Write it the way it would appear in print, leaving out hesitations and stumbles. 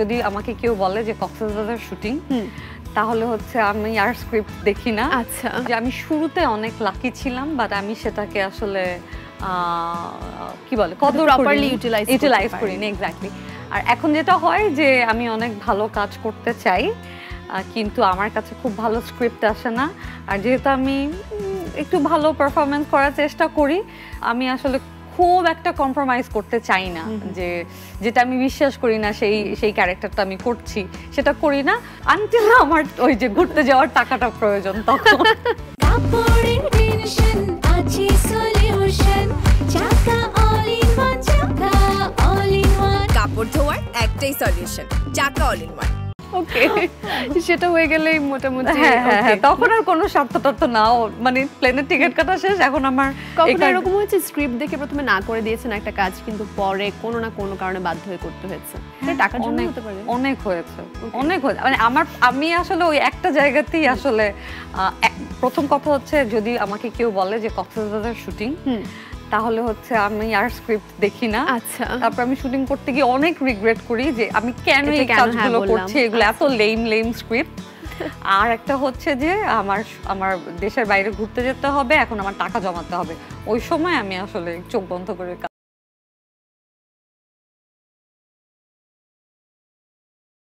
যদি আমাকে কেউ বলে যে কক্সবাজার শুটিং, তাহলে হচ্ছে আমি আর স্ক্রিপ্ট দেখি না। আচ্ছা, যে আমি শুরুতে অনেক লাকি ছিলাম, বাট আমি সেটাকে আসলে কি বলে প্রপারলি ইউটিলাইজ করিনি। এক্স্যাক্টলি। আর এখন যেটা হয় যে আমি অনেক ভালো কাজ করতে চাই, কিন্তু আমার কাছে খুব ভালো স্ক্রিপ্ট আসে না। আর যেহেতু আমি একটু ভালো পারফরমেন্স করার চেষ্টা করি, আমি আসলে খুব একটা কম্প্রোমাইজ করতে চাই না। যে যেটা আমি বিশ্বাস করি না সেই ক্যারেক্টারটা আমি করছি, সেটা করি না আনটিল না আমার ওই যে ঘুরতে যাওয়ার টাকাটা প্রয়োজন তখন। কাপড় ধোয়ার একটাই সলিউশন, চাকা অল ইন ওয়ান। ওকে, সেটা হয়ে গেলেই মোটামুটি তখন আর কোনো শর্ত নাও, মানে প্লেনের টিকিট কাটা শেষ। এখন আমার কখনো এরকম হয়েছে স্ক্রিপ্ট দেখে প্রথমে না করে দিয়েছেন একটা কাজ, কিন্তু পরে কোনো না কোনো কারণে বাধ্য হয়ে করতে হয়েছে? টাকার জন্য হতে পারে। অনেক হয়েছে। মানে আমি আসলে ওই একটা জায়গাতেই আসলে প্রথম কথা হচ্ছে, যদি আমাকে কেউ বলে যে কক্সবাজার শুটিং, তাহলে হচ্ছে আমি আর স্ক্রিপ্ট দেখি না। আচ্ছা, তারপর আমি শুটিং করতে গিয়ে অনেক রিগ্রেট করি যে আমি কেন এই কাজগুলো করছি, এগুলো এত লেম স্ক্রিপ্ট। আর একটা হচ্ছে যে আমার দেশের বাইরে ঘুরতে যেতে হবে, এখন আমার টাকা জমাতে হবে, ওই সময় আমি আসলে চোখ বন্ধ করে